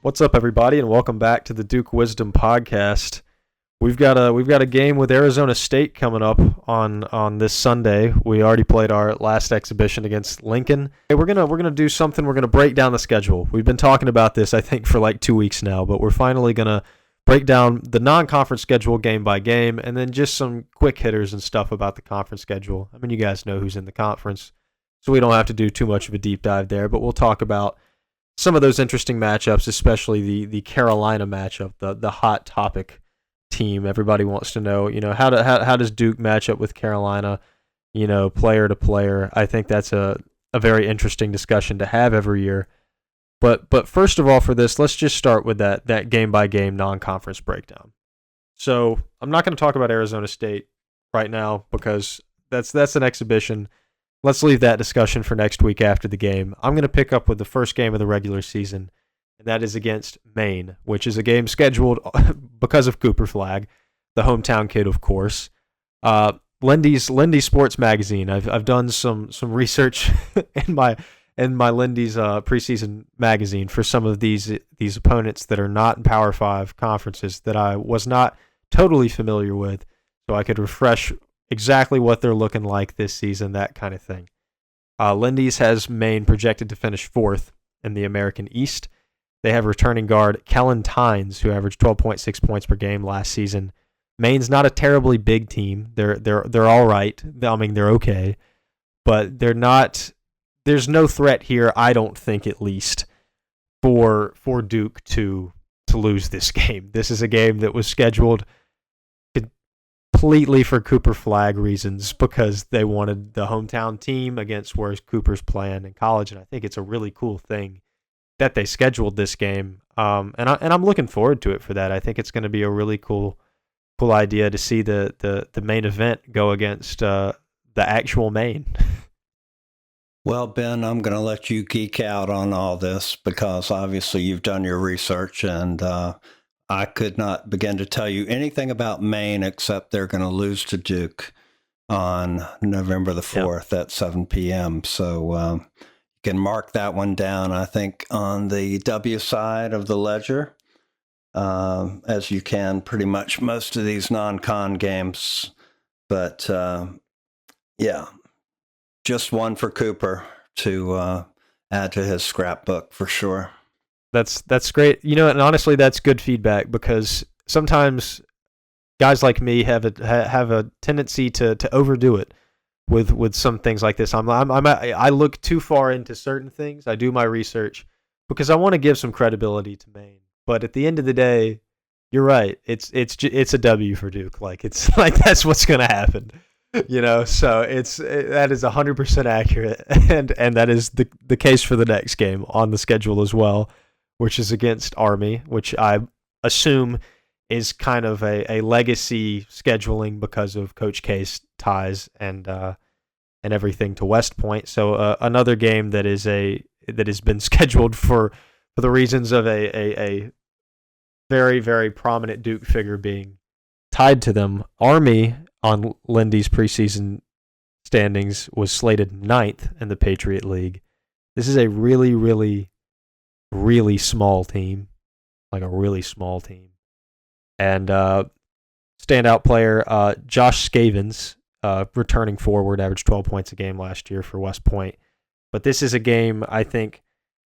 What's up, everybody, and welcome back to the Duke Wisdom Podcast. We've got a game with Arizona State coming up on this Sunday. We already played our last exhibition against Lincoln. Hey, we're gonna do something. We're gonna break down the schedule. We've been talking about this, I think, for like 2 weeks now, but we're finally gonna break down the non-conference schedule game by game, and then just some quick hitters and stuff about the conference schedule. I mean, you guys know who's in the conference, so we don't have to do too much of a deep dive there. But we'll talk about some of those interesting matchups, especially the Carolina matchup, the hot topic team. Everybody wants to know, how does Duke match up with Carolina, player to player. I think that's a very interesting discussion to have every year. But first of all, for this, let's just start with that game by game non-conference breakdown. So I'm not going to talk about Arizona State right now because that's an exhibition. Let's leave that discussion for next week after the game. I'm going to pick up with the first game of the regular season, and that is against Maine, which is a game scheduled because of Cooper Flagg, the hometown kid, of course. Lindy's Sports Magazine. I've done some research in my Lindy's preseason magazine for some of these opponents that are not in Power 5 conferences that I was not totally familiar with, so I could refresh exactly what they're looking like this season, that kind of thing. Lindy's has Maine projected to finish 4th in the American East. They have returning guard Kellen Tynes, who averaged 12.6 points per game last season. Maine's not a terribly big team. They're all right. I mean, they're okay, but they're not. There's no threat here, I don't think, at least, for Duke to lose this game. This is a game that was scheduled completely for Cooper Flagg reasons because they wanted the hometown team against where Cooper's playing in college, and I think it's a really cool thing that they scheduled this game. And I'm looking forward to it for that. I think it's going to be a really cool idea to see the main event go against the actual Maine. Well, Ben, I'm going to let you geek out on all this because obviously you've done your research, and I could not begin to tell you anything about Maine except they're going to lose to Duke on November the 4th at 7 p.m. So you can mark that one down, I think, on the W side of the ledger, as you can pretty much most of these non-con games. But, just one for Cooper to add to his scrapbook for sure. That's great. And honestly, that's good feedback because sometimes guys like me have a tendency to overdo it with some things like this. I look too far into certain things. I do my research because I want to give some credibility to Maine. But at the end of the day, you're right. It's a W for Duke. Like it's like that's what's going to happen. So that is 100% accurate, and that is the case for the next game on the schedule as well, which is against Army, which I assume is kind of a legacy scheduling because of Coach K's ties and everything to West Point. So another game that has been scheduled for the reasons of a very, very prominent Duke figure being tied to them. Army on Lindy's preseason standings was slated 9th in the Patriot League. This is a really, really, really small team, like a really small team. And standout player Josh Scavens, returning forward, averaged 12 points a game last year for West Point. But this is a game, I think,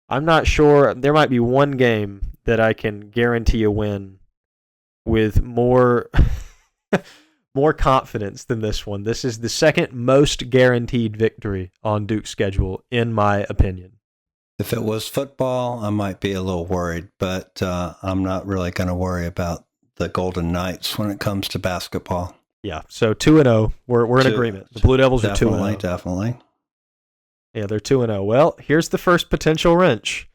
I'm not sure. There might be one game that I can guarantee a win with more confidence than this one. This is the second most guaranteed victory on Duke's schedule, in my opinion. If it was football, I might be a little worried, but I'm not really going to worry about the Golden Knights when it comes to basketball. Yeah, so 2-0. We're in agreement. The Blue Devils are 2-0. Definitely. Yeah, they're 2-0. Well, here's the first potential wrench.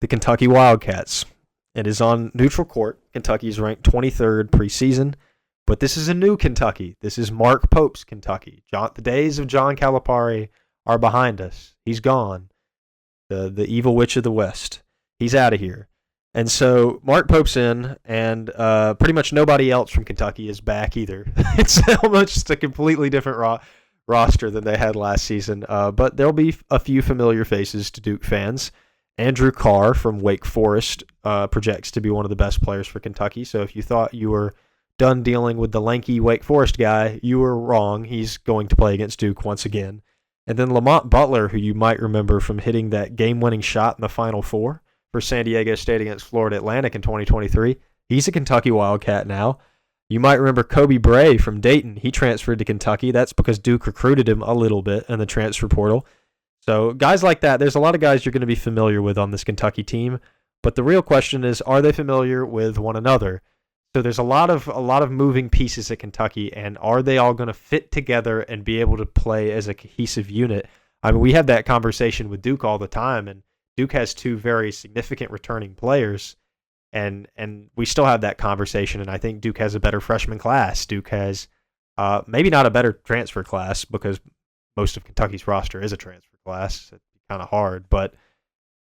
The Kentucky Wildcats. It is on neutral court. Kentucky's ranked 23rd preseason. But this is a new Kentucky. This is Mark Pope's Kentucky. The days of John Calipari are behind us. He's gone. The evil witch of the West. He's out of here. And so Mark Pope's in, and pretty much nobody else from Kentucky is back either. It's almost a completely different roster than they had last season. But there'll be a few familiar faces to Duke fans. Andrew Carr from Wake Forest projects to be one of the best players for Kentucky. So if you thought you were done dealing with the lanky Wake Forest guy, you were wrong. He's going to play against Duke once again. And then Lamont Butler, who you might remember from hitting that game-winning shot in the Final Four for San Diego State against Florida Atlantic in 2023. He's a Kentucky Wildcat now. You might remember Kobe Bray from Dayton. He transferred to Kentucky. That's because Duke recruited him a little bit in the transfer portal. So guys like that, there's a lot of guys you're going to be familiar with on this Kentucky team. But the real question is, are they familiar with one another? So there's a lot of moving pieces at Kentucky, and are they all going to fit together and be able to play as a cohesive unit? I mean, we have that conversation with Duke all the time, and Duke has two very significant returning players, and we still have that conversation, and I think Duke has a better freshman class. Duke has maybe not a better transfer class because most of Kentucky's roster is a transfer class. It's kind of hard, but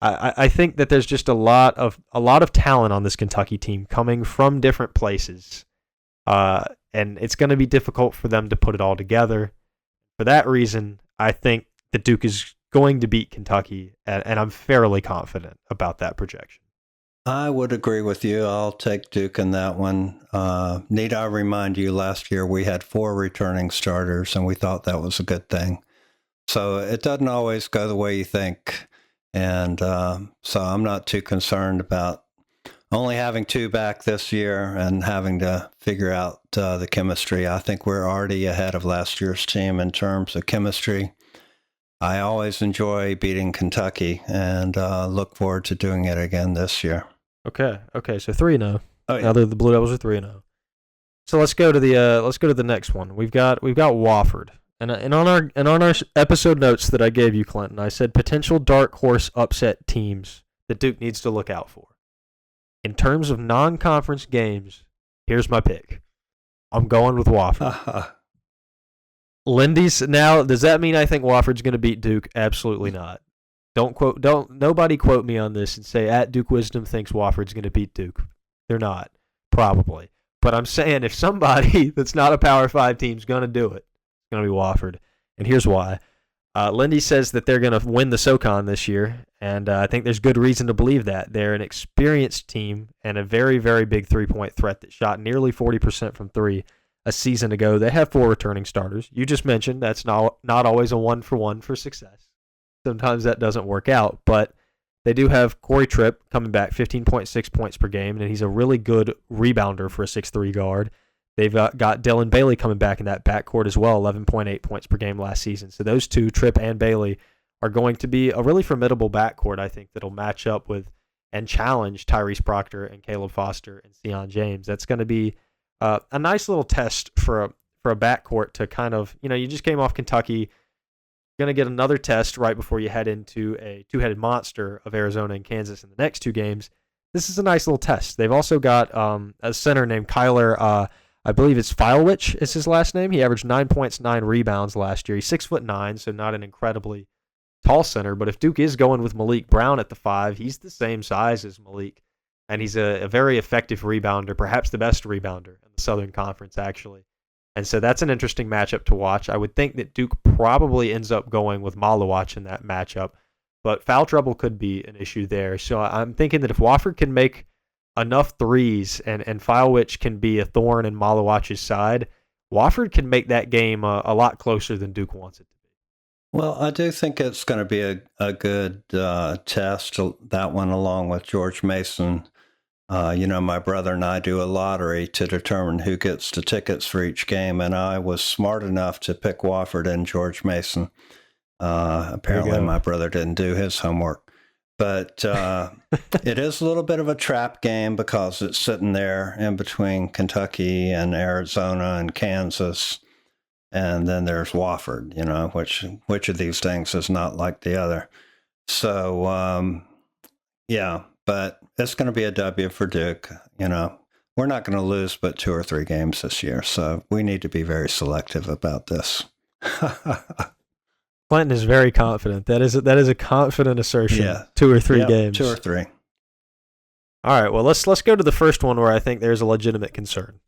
I think that there's just a lot of talent on this Kentucky team coming from different places, and it's going to be difficult for them to put it all together. For that reason, I think that Duke is going to beat Kentucky, and I'm fairly confident about that projection. I would agree with you. I'll take Duke in that one. Need I remind you, last year we had 4 returning starters, and we thought that was a good thing. So it doesn't always go the way you think. And so I'm not too concerned about only having 2 back this year and having to figure out the chemistry. I think we're already ahead of last year's team in terms of chemistry. I always enjoy beating Kentucky and look forward to doing it again this year. Okay, so 3-0. Oh, yeah. Now the Blue Devils are 3-0. So let's go to the next one. We've got Wofford. And on our episode notes that I gave you, Clinton, I said potential dark horse upset teams that Duke needs to look out for. In terms of non-conference games, here's my pick. I'm going with Wofford. Lindy's now. Does that mean I think Wofford's going to beat Duke? Absolutely not. Nobody quote me on this and say at Duke Wisdom thinks Wofford's going to beat Duke. They're not, probably. But I'm saying if somebody that's not a Power 5 team is going to do it, going to be Wofford, and here's why. Lindy says that they're going to win the SoCon this year, and I think there's good reason to believe that. They're an experienced team and a very, very big three-point threat that shot nearly 40% from 3 a season ago. They have 4 returning starters. You just mentioned that's not always a one-for-one for success. Sometimes that doesn't work out, but they do have Corey Tripp coming back 15.6 points per game, and he's a really good rebounder for a 6'3 guard. They've got Dylan Bailey coming back in that backcourt as well, 11.8 points per game last season. So those two, Tripp and Bailey, are going to be a really formidable backcourt, I think, that'll match up with and challenge Tyrese Proctor and Caleb Foster and Sion James. That's going to be a nice little test for a backcourt to kind of, you just came off Kentucky, going to get another test right before you head into a two-headed monster of Arizona and Kansas in the next 2 games. This is a nice little test. They've also got a center named Kyler I believe it's Filewich is his last name. He averaged 9 points, 9 rebounds last year. He's 6'9", so not an incredibly tall center. But if Duke is going with Malik Brown at the 5, he's the same size as Malik. And he's a very effective rebounder, perhaps the best rebounder in the Southern Conference, actually. And so that's an interesting matchup to watch. I would think that Duke probably ends up going with Malawach in that matchup. But foul trouble could be an issue there. So I'm thinking that if Wofford can make enough threes and Filewich can be a thorn in Malawach's side, Wofford can make that game a lot closer than Duke wants it to be. Well, I do think it's going to be a good test, that one, along with George Mason. My brother and I do a lottery to determine who gets the tickets for each game, and I was smart enough to pick Wofford and George Mason. Apparently my brother didn't do his homework. But it is a little bit of a trap game because it's sitting there in between Kentucky and Arizona and Kansas. And then there's Wofford, which of these things is not like the other. So, but it's going to be a W for Duke. We're not going to lose but 2 or 3 games this year. So we need to be very selective about this. Clinton is very confident. That is a confident assertion. Yeah. 2 or 3 games. 2 or 3. All right. Well, let's go to the first one where I think there's a legitimate concern.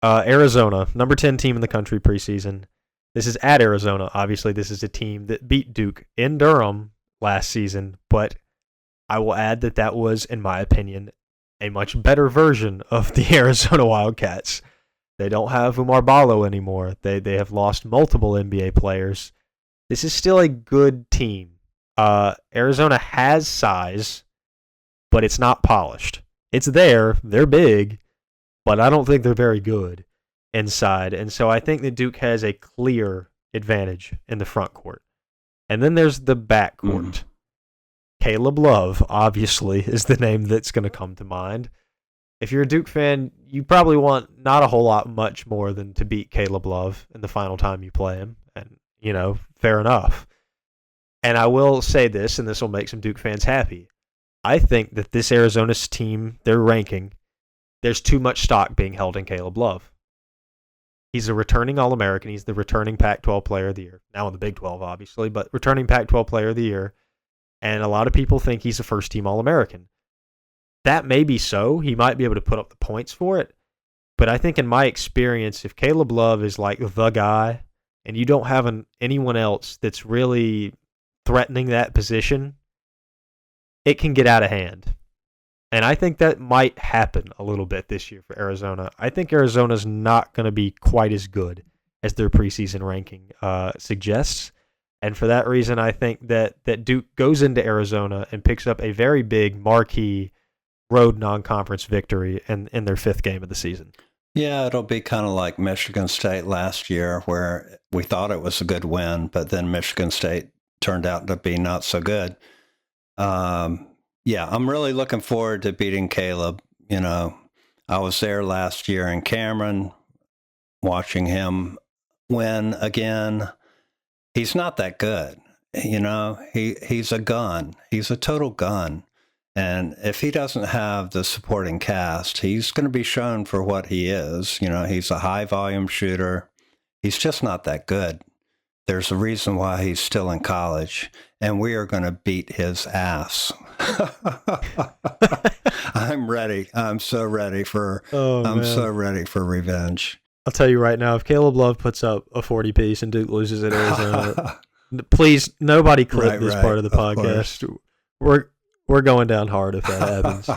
Arizona, number 10 team in the country preseason. This is at Arizona. Obviously, this is a team that beat Duke in Durham last season, but I will add that that was, in my opinion, a much better version of the Arizona Wildcats. They don't have Umar Ballo anymore. They have lost multiple NBA players. This is still a good team. Arizona has size, but it's not polished. It's there. They're big, but I don't think they're very good inside. And so I think that Duke has a clear advantage in the front court. And then there's the back court. Caleb Love, obviously, is the name that's going to come to mind. If you're a Duke fan, you probably want not a whole lot much more than to beat Caleb Love in the final time you play him. And, fair enough. And I will say this, and this will make some Duke fans happy. I think that this Arizona's team, their ranking, there's too much stock being held in Caleb Love. He's a returning All-American. He's the returning Pac-12 Player of the Year. Now in the Big 12, obviously, but returning Pac-12 Player of the Year. And a lot of people think he's a first-team All-American. That may be so. He might be able to put up the points for it. But I think in my experience, if Caleb Love is like the guy, and you don't have anyone else that's really threatening that position, it can get out of hand. And I think that might happen a little bit this year for Arizona. I think Arizona's not going to be quite as good as their preseason ranking suggests. And for that reason, I think that Duke goes into Arizona and picks up a very big marquee road non-conference victory in their 5th game of the season. Yeah, it'll be kind of like Michigan State last year, where we thought it was a good win, but then Michigan State turned out to be not so good. Yeah, I'm really looking forward to beating Caleb. I was there last year in Cameron, watching him win again. He's not that good. He's a gun. He's a total gun. And if he doesn't have the supporting cast, he's going to be shown for what he is. He's a high volume shooter. He's just not that good. There's a reason why he's still in college, and we are going to beat his ass. I'm ready. I'm so ready for revenge. I'll tell you right now, if Caleb Love puts up a 40-piece and Duke loses at Arizona, please, nobody clip this part of the podcast. We're going down hard if that happens.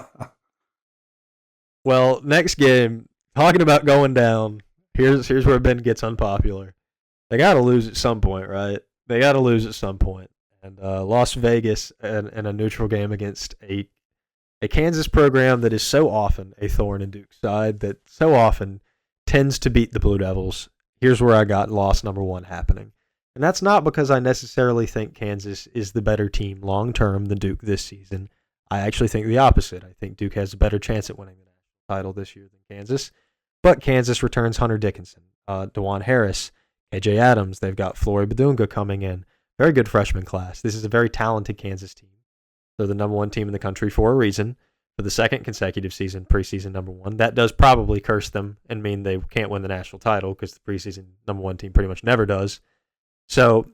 Well, next game, talking about going down, here's where Ben gets unpopular. They got to lose at some point, right? They got to lose at some point. And Las Vegas in a neutral game against a Kansas program that is so often a thorn in Duke's side, that so often tends to beat the Blue Devils. Here's where I got loss number 1 happening. And that's not because I necessarily think Kansas is the better team long-term than Duke this season. I actually think the opposite. I think Duke has a better chance at winning the national title this year than Kansas. But Kansas returns Hunter Dickinson, DeJuan Harris, KJ Adams. They've got Flory Badunga coming in. Very good freshman class. This is a very talented Kansas team. They're the number 1 team in the country for a reason. For the 2nd consecutive season, preseason number 1. That does probably curse them and mean they can't win the national title, because the preseason number 1 team pretty much never does. So,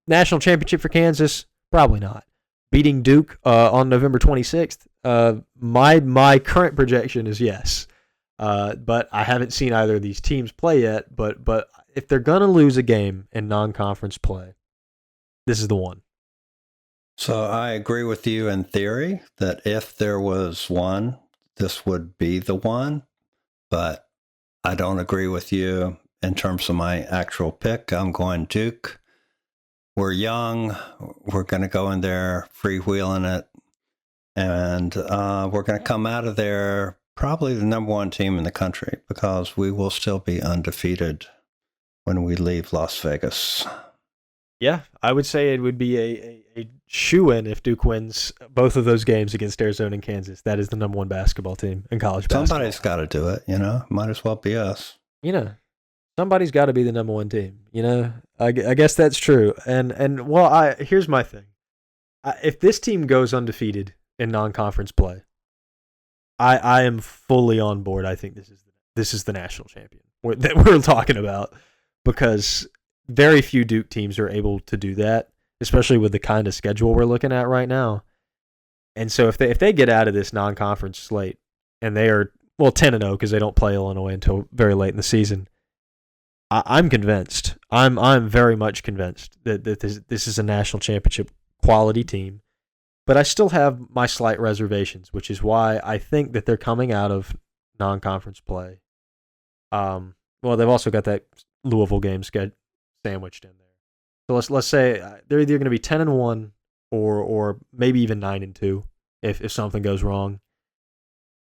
national championship for Kansas? Probably not. Beating Duke on November 26th? My current projection is yes. But I haven't seen either of these teams play yet. But if they're going to lose a game in non-conference play, this is the one. So I agree with you in theory that if there was one, this would be the one. But I don't agree with you in terms of my actual pick. I'm going Duke. We're young. We're going to go in there freewheeling it. And we're going to come out of there probably the number 1 team in the country, because we will still be undefeated when we leave Las Vegas. Yeah, I would say it would be a shoo-in if Duke wins both of those games against Arizona and Kansas. That is the number 1 basketball team in college basketball. Somebody's got to do it, Might as well be us. Somebody's got to be the number 1 team. I guess that's true. And well, here's my thing. If this team goes undefeated in non-conference play, I am fully on board. I think this is the national champion that we're talking about, because very few Duke teams are able to do that, especially with the kind of schedule we're looking at right now. And so if they get out of this non-conference slate and they are 10-0 because they don't play Illinois until very late in the season, I'm convinced. I'm very much convinced that this is a national championship quality team, But I still have my slight reservations, which is why I think that they're coming out of non-conference play. Well, they've also got that Louisville game sandwiched in there. So let's say they're either going to be 10-1 or maybe even 9-2 if something goes wrong.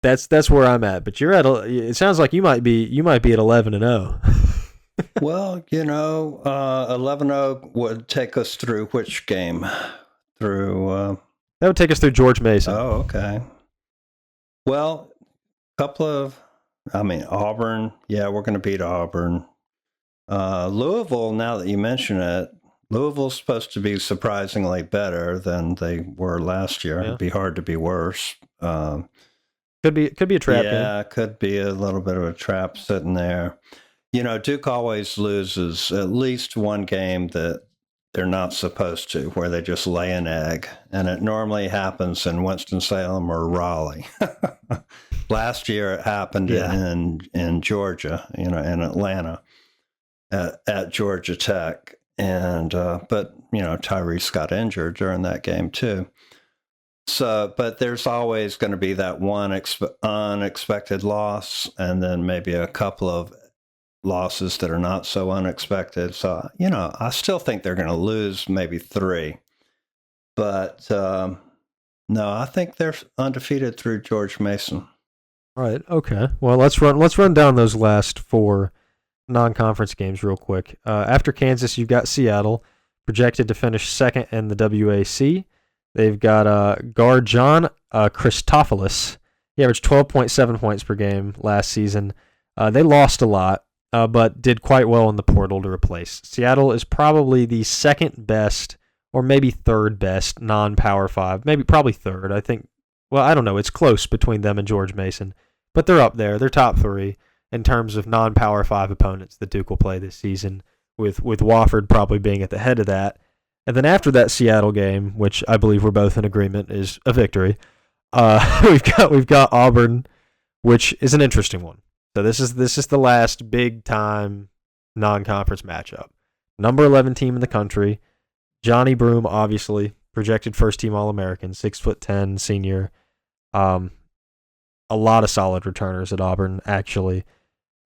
That's where I'm at. But you're at. It sounds like you might be at 11-0. Well, 11-0 would take us through which game? Through that would take us through George Mason. Oh, okay. Well, Auburn. Yeah, we're going to beat Auburn. Louisville, now that you mention it, Louisville's supposed to be surprisingly better than they were last year. Yeah. It'd be hard to be worse. Could be a trap game. Yeah, could be a little bit of a trap sitting there. Duke always loses at least one game that they're not supposed to, where they just lay an egg. And it normally happens in Winston-Salem or Raleigh. Last year it happened in Georgia, in Atlanta at Georgia Tech. And but Tyrese got injured during that game too. So, but there's always going to be that one unexpected loss, and then maybe a couple of losses that are not so unexpected. So, I still think they're going to lose maybe 3. But no, I think they're undefeated through George Mason. Right. Okay. Well, let's run down those last 4 non-conference games real quick. After Kansas, you've got Seattle, projected to finish second in the WAC. They've got guard John Christophilus. He averaged 12.7 points per game last season. They lost a lot, but did quite well in the portal to replace. Seattle is probably the second best, or maybe third best, non-Power 5. Probably third. I think. Well, I don't know. It's close between them and George Mason, but they're up there. They're top 3 in terms of non-Power 5 opponents that Duke will play this season, with Wofford probably being at the head of that. And then after that Seattle game, which I believe we're both in agreement is a victory, we've got Auburn, which is an interesting one. So this is the last big time non-conference matchup. Number 11 team in the country, Johnny Broome, obviously projected first team All-American, 6'10" senior. A lot of solid returners at Auburn, actually.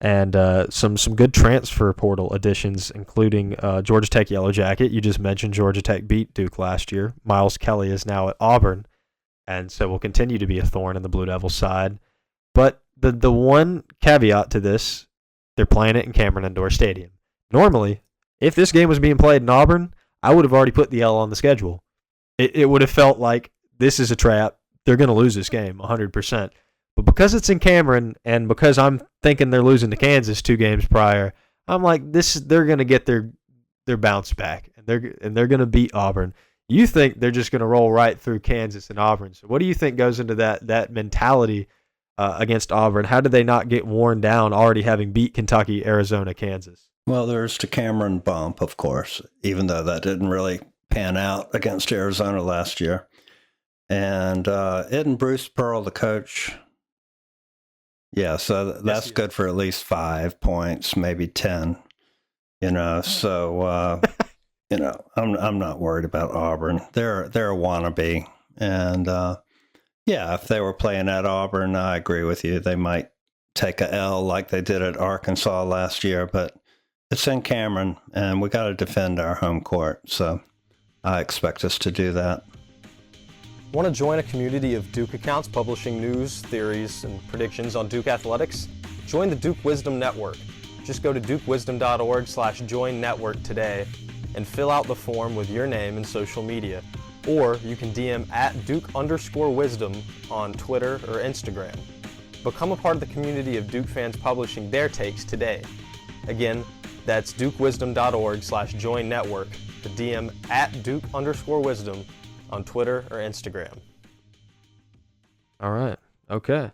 And some good transfer portal additions, including Georgia Tech Yellow Jacket. You just mentioned Georgia Tech beat Duke last year. Miles Kelly is now at Auburn, and so will continue to be a thorn in the Blue Devils' side. But the one caveat to this, they're playing it in Cameron Indoor Stadium. Normally, if this game was being played in Auburn, I would have already put the L on the schedule. It would have felt like this is a trap. They're going to lose this game 100%. But because it's in Cameron, and because I'm thinking they're losing to Kansas 2 games prior, I'm like, they're going to get their bounce back, and they're going to beat Auburn. You think they're just going to roll right through Kansas and Auburn. So what do you think goes into that mentality against Auburn? How did they not get worn down already having beat Kentucky, Arizona, Kansas? Well, there's the Cameron bump, of course, even though that didn't really pan out against Arizona last year. And isn't Bruce Pearl the coach? Yeah, so that's good for at least 5 points, maybe 10. So I'm not worried about Auburn. They're a wannabe, and if they were playing at Auburn, I agree with you. They might take a L like they did at Arkansas last year, but it's in Cameron, and we got to defend our home court. So I expect us to do that. Want to join a community of Duke accounts publishing news, theories, and predictions on Duke athletics? Join the Duke Wisdom Network. Just go to dukewisdom.org/join network today and fill out the form with your name and social media. Or you can DM at Duke_wisdom on Twitter or Instagram. Become a part of the community of Duke fans publishing their takes today. Again, that's dukewisdom.org/join network to DM at Duke_wisdom on Twitter or Instagram. All right. Okay.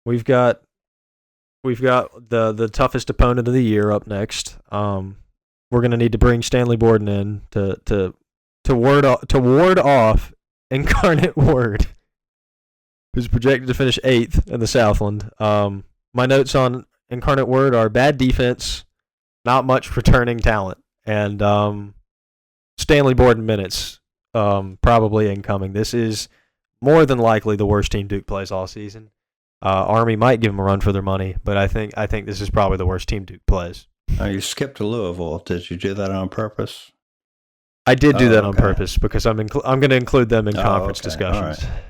We've got the toughest opponent of the year up next. We're gonna need to bring Stanley Borden in to ward off Incarnate Word, who's projected to finish 8th in the Southland. My notes on Incarnate Word are bad defense, not much returning talent, and Stanley Borden minutes probably incoming. This is more than likely the worst team Duke plays all season. Army might give them a run for their money, but I think this is probably the worst team Duke plays. You skipped to Louisville. Did you do that on purpose? I did do that on okay. purpose because I'm going to include them in conference discussions. All right.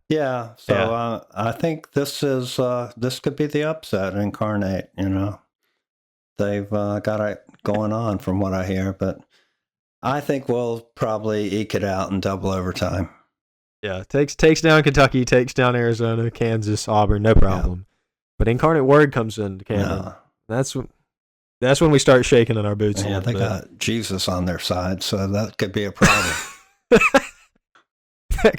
Yeah, so I think this could be the upset. Incarnate, they've got it going on from what I hear, but I think we'll probably eke it out in double overtime. Yeah, takes down Kentucky, takes down Arizona, Kansas, Auburn, no problem. Yeah. But Incarnate Word comes in, Cameron. No. That's when we start shaking in our boots. Yeah, they got Jesus on their side, so that could be a problem. That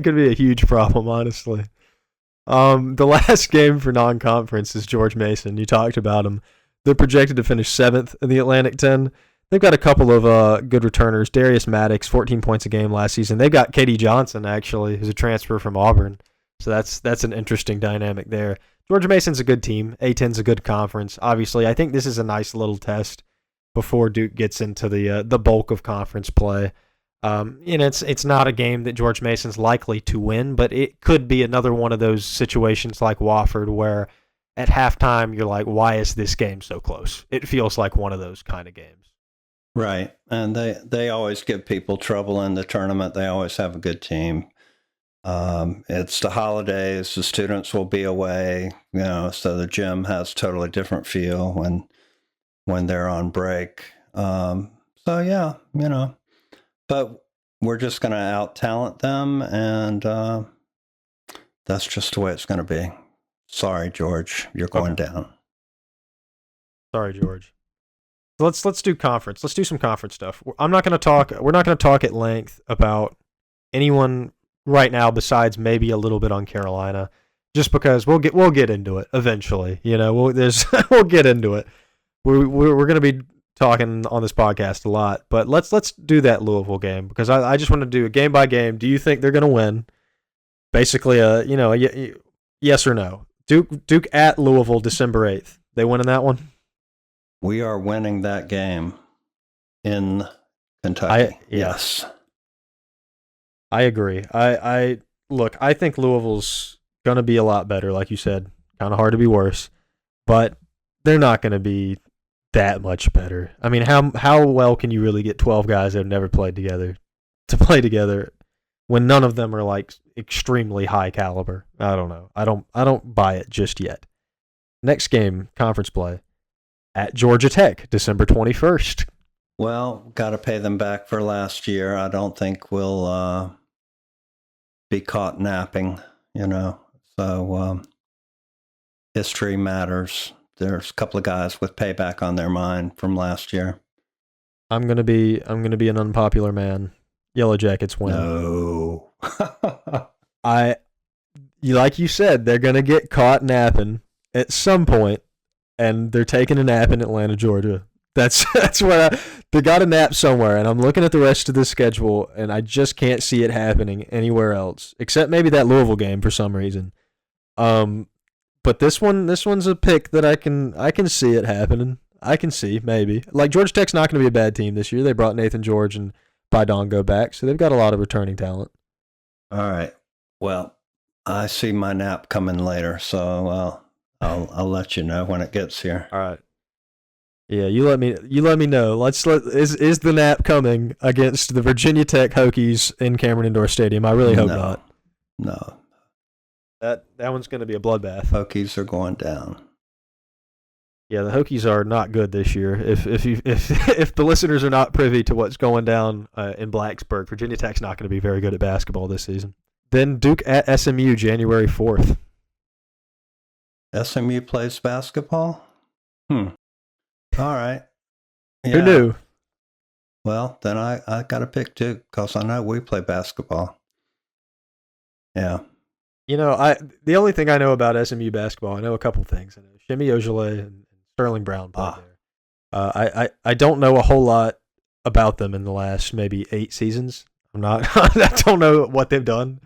could be a huge problem, honestly. The last game for non-conference is George Mason. You talked about them. They're projected to finish 7th in the Atlantic 10. They've got a couple of good returners. Darius Maddox, 14 points a game last season. They've got Katie Johnson, actually, who's a transfer from Auburn. So that's an interesting dynamic there. George Mason's a good team. A-10's a good conference. Obviously, I think this is a nice little test before Duke gets into the bulk of conference play. It's not a game that George Mason's likely to win, but it could be another one of those situations like Wofford where at halftime you're like, why is this game so close? It feels like one of those kind of games. Right, and they always give people trouble in the tournament. They always have a good team. It's the holidays. The students will be away, so the gym has totally different feel when they're on break. But we're just going to out-talent them, and that's just the way it's going to be. Sorry, George, you're going down. Sorry, George. Let's do conference. Let's do some conference stuff. We're not going to talk at length about anyone right now besides maybe a little bit on Carolina, just because we'll get into it eventually. We'll get into it. We're going to be talking on this podcast a lot, but let's do that Louisville game because I just want to do a game by game. Do you think they're going to win? Basically, a yes or no. Duke at Louisville, December 8th. They winning that one? We are winning that game in Kentucky. Yes. I agree. I think Louisville's going to be a lot better, like you said. Kind of hard to be worse, but they're not going to be that much better. I mean, how well can you really get 12 guys that have never played together to play together when none of them are like extremely high caliber? I don't know. I don't buy it just yet. Next game, conference play at Georgia Tech, December 21st. Well, got to pay them back for last year. I don't think we'll be caught napping, So history matters. There's a couple of guys with payback on their mind from last year. I'm gonna be an unpopular man. Yellow Jackets win. No. Like you said, they're gonna get caught napping at some point, and they're taking a nap in Atlanta, Georgia. That's where they got a nap somewhere, and I'm looking at the rest of the schedule, and I just can't see it happening anywhere else except maybe that Louisville game for some reason. But this one's a pick that I can see it happening. I can see maybe like Georgia Tech's not going to be a bad team this year. They brought Nathan George and Baidongo back, so they've got a lot of returning talent. All right. Well, I see my nap coming later, so I'll let you know when it gets here. All right. Yeah, you let me know. Is the nap coming against the Virginia Tech Hokies in Cameron Indoor Stadium? I really hope not. No. That one's going to be a bloodbath. Hokies are going down. Yeah, the Hokies are not good this year. If the listeners are not privy to what's going down in Blacksburg, Virginia Tech's not going to be very good at basketball this season. Then Duke at SMU, January 4th. SMU plays basketball? All right. Yeah. Who knew? Well, then I got to pick Duke because I know we play basketball. Yeah. The only thing I know about SMU basketball, I know a couple things. I know Shimmy Ojale and Sterling Brown played there. I don't know a whole lot about them in the last maybe 8 seasons. I don't know what they've done.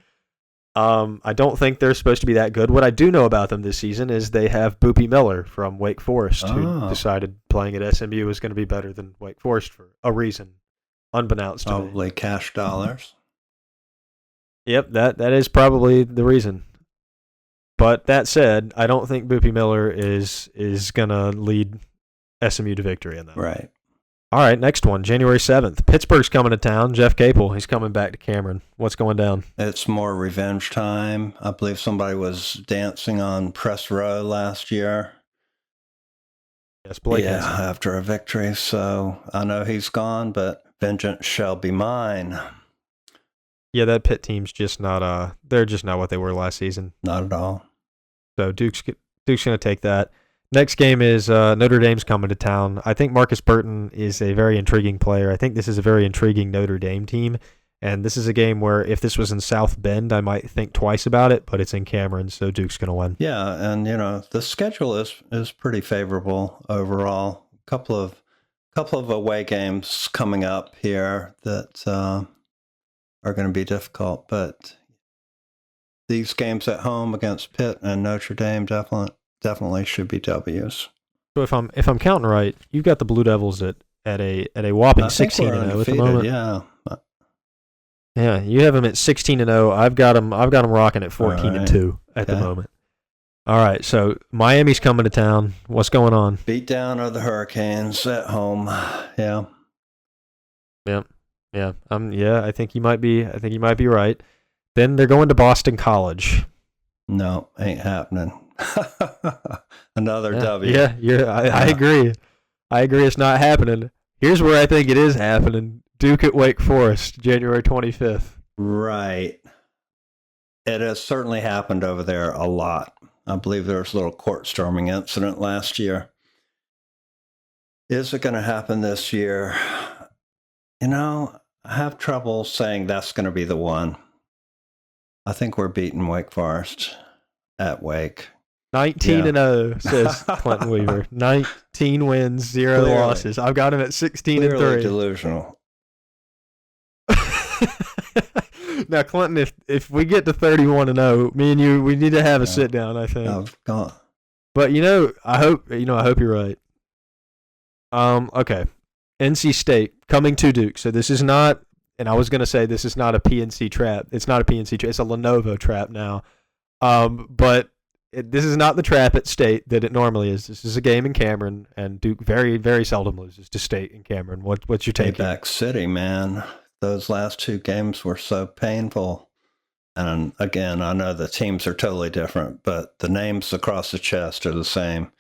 I don't think they're supposed to be that good. What I do know about them this season is they have Boopie Miller from Wake Forest, who decided playing at SMU was going to be better than Wake Forest for a reason, unbeknownst to me. Probably cash dollars. Yep, that is probably the reason. But that said, I don't think Boopie Miller is going to lead SMU to victory in that. Right. All right, next one, January 7th. Pittsburgh's coming to town. Jeff Capel, he's coming back to Cameron. What's going down? It's more revenge time. I believe somebody was dancing on press row last year. Yes, Blake. Yeah, after a victory. So I know he's gone, but vengeance shall be mine. Yeah, that Pitt team's just not they're just not what they were last season. Not at all. So Duke's going to take that. Next game is Notre Dame's coming to town. I think Marcus Burton is a very intriguing player. I think this is a very intriguing Notre Dame team. And this is a game where if this was in South Bend, I might think twice about it, but it's in Cameron, so Duke's going to win. Yeah, and the schedule is pretty favorable overall. Couple of away games coming up here that are going to be difficult, but these games at home against Pitt and Notre Dame definitely should be W's. So if I'm counting right, you've got the Blue Devils at a whopping 16-0 at the moment. Yeah. Yeah, you have them at 16-0. I've got them rocking at 14-2 at the moment. All right, so Miami's coming to town. What's going on? Beat down of the Hurricanes at home. Yeah. Yeah. I think you might be right. Then they're going to Boston College. No, ain't happening. Another W. Yeah, I agree. I agree it's not happening. Here's where I think it is happening. Duke at Wake Forest, January 25th. Right. It has certainly happened over there a lot. I believe there was a little court storming incident last year. Is it going to happen this year? I have trouble saying that's going to be the one. I think we're beating Wake Forest at Wake. 19-0, says Clinton Weaver. 19 wins, 0 losses. I've got him at 16-3. Clearly delusional. Now, Clinton, if we get to 31-0, me and you, we need to have a sit down, I think. I've gone. But I hope you're right. Okay. NC State coming to Duke. So this is not, and I was going to say this is not a PNC trap. It's not a PNC trap. It's a Lenovo trap now. But this is not the trap at State that it normally is. This is a game in Cameron, and Duke very, very seldom loses to State in Cameron. What's your take? Payback City, man. Those last two games were so painful. And again, I know the teams are totally different, but the names across the chest are the same.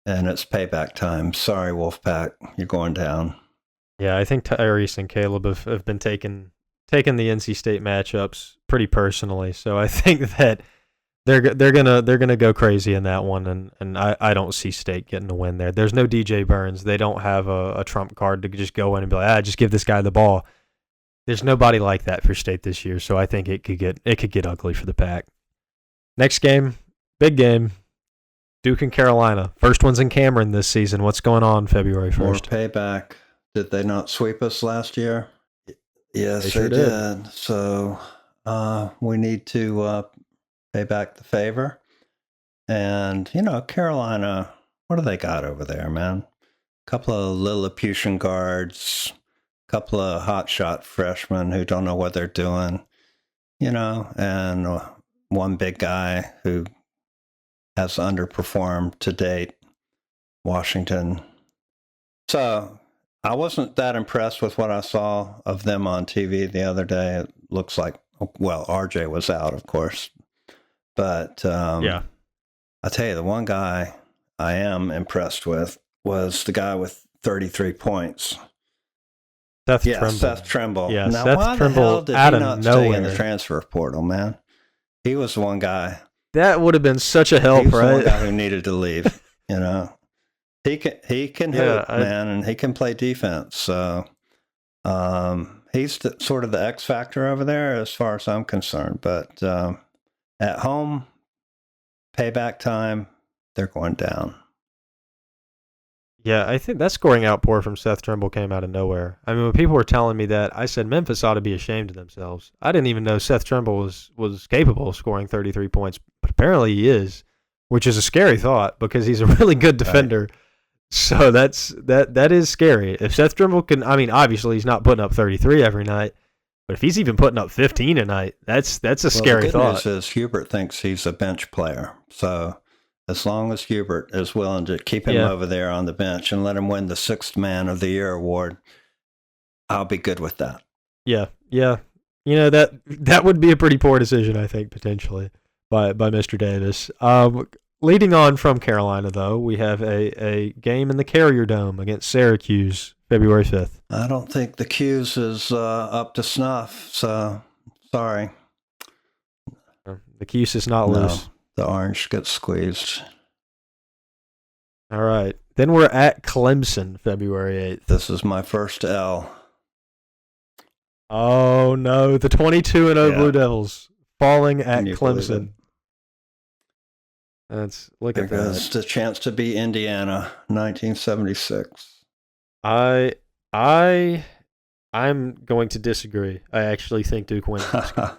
And it's payback time. Sorry, Wolfpack, you're going down. Yeah, I think Tyrese and Caleb have been taking the NC State matchups pretty personally. So I think that they're gonna go crazy in that one, and I don't see State getting a win there. There's no DJ Burns. They don't have a trump card to just go in and be like, just give this guy the ball. There's nobody like that for State this year, so I think it could get ugly for the Pack. Next game, big game, Duke and Carolina. First one's in Cameron this season. What's going on February 1st? More payback. Did they not sweep us last year? Yes, they sure did. So we need to pay back the favor. And, Carolina, what do they got over there, man? A couple of Lilliputian guards, a couple of hotshot freshmen who don't know what they're doing, and one big guy who has underperformed to date, Washington. So I wasn't that impressed with what I saw of them on TV the other day. It looks like, RJ was out, of course. But yeah, I'll tell you, the one guy I am impressed with was the guy with 33 points. Seth Trimble. Yeah, now, Seth why Trimble the hell did out he of not nowhere. stay in the transfer portal, man? He was the one guy. That would have been such a help, He was the one right? guy who needed to leave. He can hoop, man, and he can play defense. So he's sort of the X factor over there, as far as I'm concerned. But at home, payback time, they're going down. Yeah, I think that scoring outpour from Seth Trimble came out of nowhere. I mean, when people were telling me that, I said Memphis ought to be ashamed of themselves. I didn't even know Seth Trimble was capable of scoring 33 points, but apparently he is, which is a scary thought because he's a really good defender. So that is scary. If Seth Trimble can, I mean, obviously he's not putting up 33 every night, but if he's even putting up 15 a night, that's a scary the good thought. news is Hubert thinks he's a bench player. So as long as Hubert is willing to keep him over there on the bench and let him win the 6th Man of the Year award, I'll be good with that. Yeah. You know, that would be a pretty poor decision, I think, potentially, by Mr. Davis. Leading on from Carolina, though, we have a game in the Carrier Dome against Syracuse, February 5th. I don't think the Q's is up to snuff, so sorry. The Cuse is not loose. The orange gets squeezed. All right. Then we're at Clemson, February 8th. This is my first L. Oh, no. The 22-0 Blue Devils falling at Clemson. Look at that. There's the chance to be Indiana, 1976. I'm going to disagree. I actually think Duke wins this game.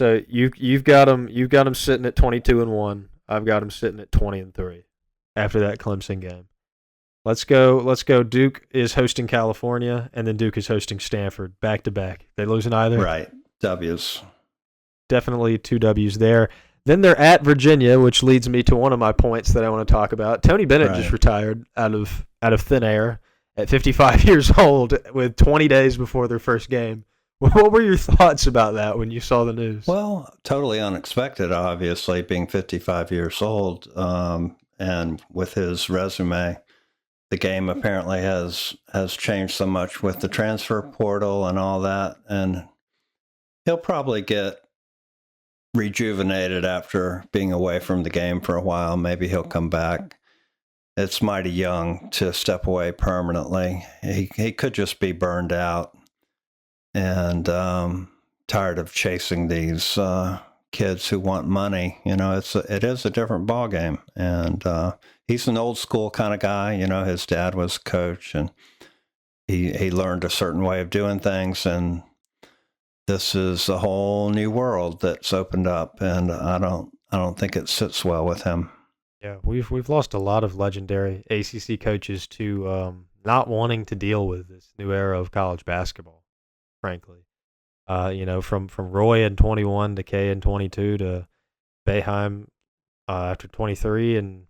So you've got them sitting at 22-1. I've got them sitting at 20-3 after that Clemson game. Let's go. Duke is hosting California, and then Duke is hosting Stanford back to back. They losing either? Right. W's. Definitely 2 W's there. Then they're at Virginia, which leads me to one of my points that I want to talk about. Tony Bennett just retired out of thin air at 55 years old with 20 days before their first game. What were your thoughts about that when you saw the news? Well, totally unexpected, obviously, being 55 years old. And with his resume, the game apparently has changed so much with the transfer portal and all that. And he'll probably get rejuvenated after being away from the game for a while. Maybe he'll come back. It's mighty young to step away permanently. He could just be burned out and tired of chasing these kids who want money. You know, it is a different ball game, and he's an old school kind of guy. You know, his dad was a coach, and he learned a certain way of doing things, and this is a whole new world that's opened up, and I don't think it sits well with him. Yeah, we've lost a lot of legendary ACC coaches to not wanting to deal with this new era of college basketball. Frankly, you know, from Roy in 21 to Kay in 22 to Boeheim after 23, and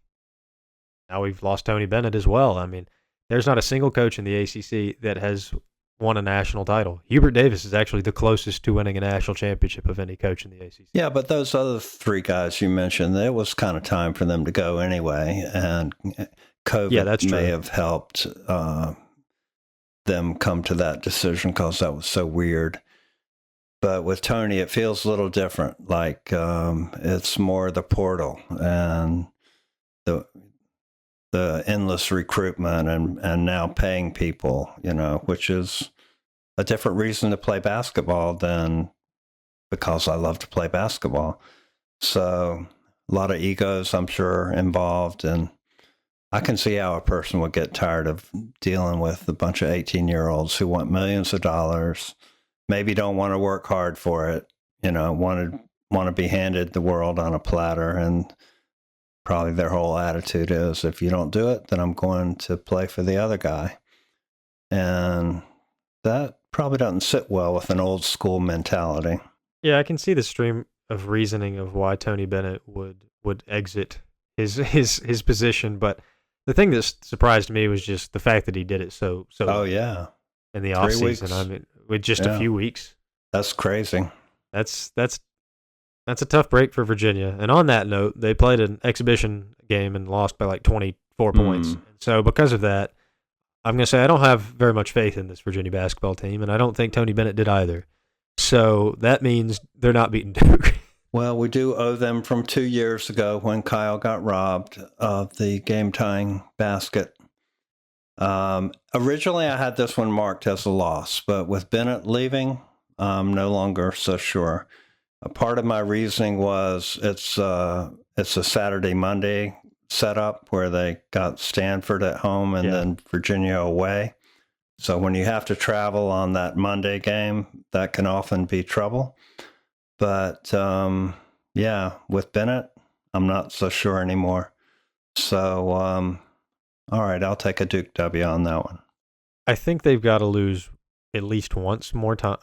now we've lost Tony Bennett as well. I mean, there's not a single coach in the ACC that has won a national title. Hubert Davis is actually the closest to winning a national championship of any coach in the ACC. Yeah, but those other 3 guys you mentioned, it was kind of time for them to go anyway, and COVID may have helped them come to that decision because that was so weird. But with Tony, it feels a little different. Like it's more the portal and the endless recruitment and now paying people, you know, which is a different reason to play basketball than because I love to play basketball. So a lot of egos, I'm sure, involved. And I can see how a person would get tired of dealing with a bunch of 18-year-olds who want millions of dollars, maybe don't want to work hard for it, you know, want to be handed the world on a platter. And probably their whole attitude is, if you don't do it, then I'm going to play for the other guy. And that probably doesn't sit well with an old school mentality. Yeah, I can see the stream of reasoning of why Tony Bennett would exit his position, but the thing that surprised me was just the fact that he did it so oh yeah, in the off season. I mean, with just a few weeks. That's crazy. That's a tough break for Virginia. And on that note, they played an exhibition game and lost by like 24 points. So because of that, I'm going to say I don't have very much faith in this Virginia basketball team, and I don't think Tony Bennett did either. So that means they're not beating Duke. Well, we do owe them from 2 years ago when Kyle got robbed of the game-tying basket. Originally, I had this one marked as a loss, but with Bennett leaving, I'm no longer so sure. A part of my reasoning was it's a Saturday-Monday setup where they got Stanford at home and then Virginia away. So when you have to travel on that Monday game, that can often be trouble. But with Bennett, I'm not so sure anymore. So All right, I'll take a Duke W on that one. I think they've got to lose at least one more time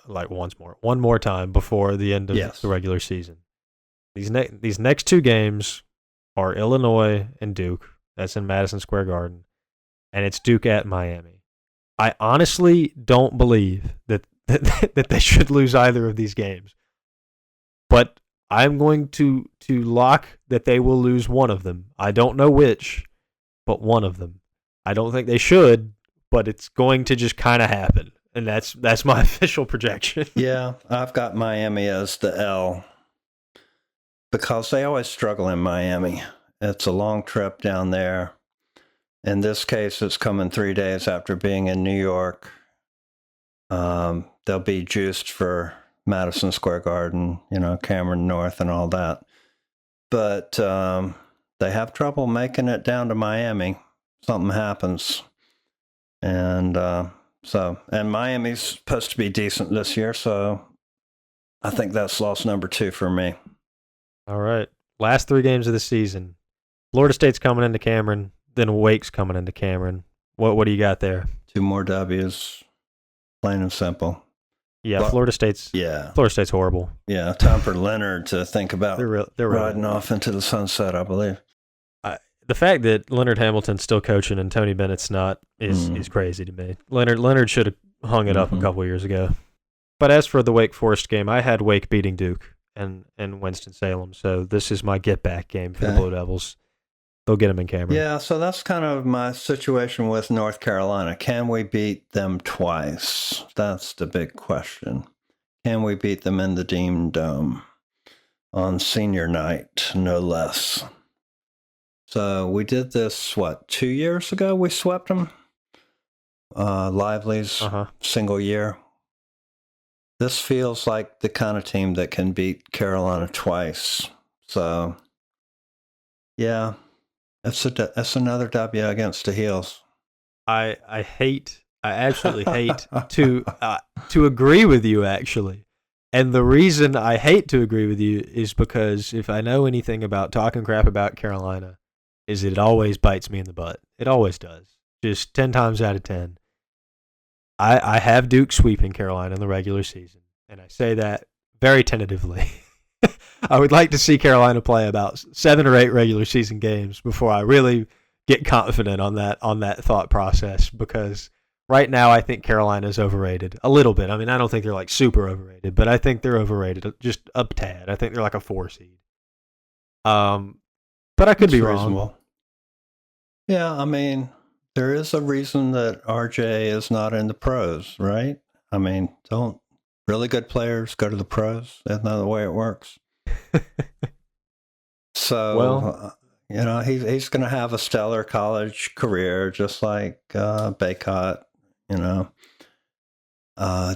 before the end of the regular season. These next two games are Illinois and Duke. That's in Madison Square Garden, and it's Duke at Miami. I honestly don't believe that they should lose either of these games, but I'm going to lock that they will lose one of them. I don't know which, but one of them. I don't think they should, but it's going to just kind of happen, and that's my official projection. Yeah, I've got Miami as the L because they always struggle in Miami. It's a long trip down there. In this case, it's coming 3 days after being in New York. They'll be juiced for Madison Square Garden, Cameron North and all that. But they have trouble making it down to Miami. Something happens. And Miami's supposed to be decent this year, so I think that's loss number 2 for me. All right. Last 3 games of the season. Florida State's coming into Cameron, then Wake's coming into Cameron. What do you got there? 2 more W's, plain and simple. Yeah, Florida State's horrible. Yeah, time for Leonard to think about they're riding off into the sunset, I believe. The fact that Leonard Hamilton's still coaching and Tony Bennett's not is crazy to me. Leonard should have hung it up a couple of years ago. But as for the Wake Forest game, I had Wake beating Duke and Winston-Salem, so this is my get-back game for the Blue Devils. They'll get them in Cameron. Yeah, so that's kind of my situation with North Carolina. Can we beat them twice? That's the big question. Can we beat them in the Dean Dome on senior night, no less? So we did this, 2 years ago we swept them? Lively's single year. This feels like the kind of team that can beat Carolina twice. So, yeah. That's another W against the Heels. I absolutely hate to agree with you, actually. And the reason I hate to agree with you is because if I know anything about talking crap about Carolina, is it always bites me in the butt. It always does. Just 10 times out of 10. I have Duke sweeping Carolina in the regular season, and I say that very tentatively. I would like to see Carolina play about 7 or 8 regular season games before I really get confident on that thought process, because right now I think Carolina is overrated a little bit. I mean, I don't think they're like super overrated, but I think they're overrated just a tad. I think they're like a 4 seed. But I could be wrong. Yeah, I mean, there is a reason that RJ is not in the pros, right? I mean, don't really good players go to the pros? That's not the way it works. So, he's going to have a stellar college career, just like Bacot,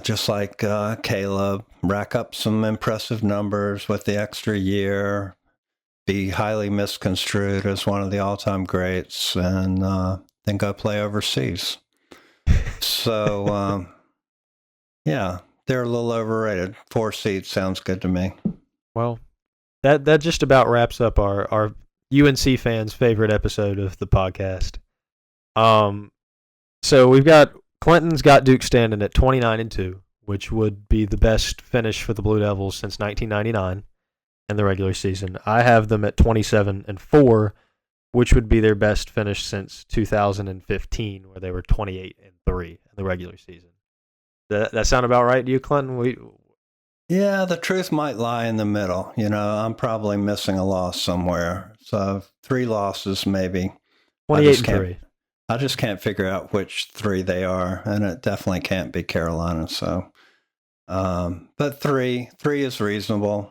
just like Caleb, rack up some impressive numbers with the extra year, be highly misconstrued as one of the all-time greats, and then go play overseas. So, yeah, they're a little overrated. 4 seeds sounds good to me. Well, that just about wraps up our UNC fans' favorite episode of the podcast. So we've got Clinton's got Duke standing at 29-2, which would be the best finish for the Blue Devils since 1999 in the regular season. I have them at 27-4, which would be their best finish since 2015, where they were 28-3 in the regular season. That sound about right to you, Clinton? Yeah, the truth might lie in the middle. I'm probably missing a loss somewhere. So 3 losses, maybe. 28-3. I just can't figure out which 3 they are, and it definitely can't be Carolina. So, but 3 is reasonable.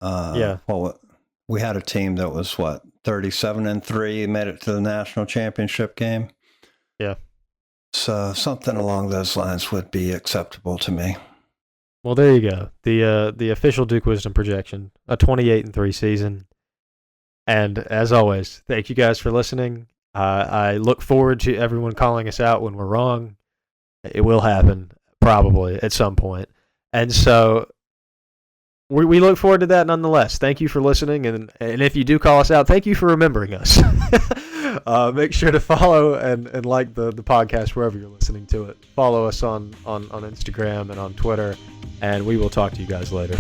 Yeah. Well, we had a team that was 37-3, made it to the national championship game. Yeah. So something along those lines would be acceptable to me. Well, there you go. The official Duke Wisdom projection, a 28-3 season. And as always, thank you guys for listening. I look forward to everyone calling us out when we're wrong. It will happen, probably, at some point. And so we look forward to that nonetheless. Thank you for listening. And if you do call us out, thank you for remembering us. Make sure to follow and like the podcast wherever you're listening to it. Follow us on Instagram and on Twitter, and we will talk to you guys later.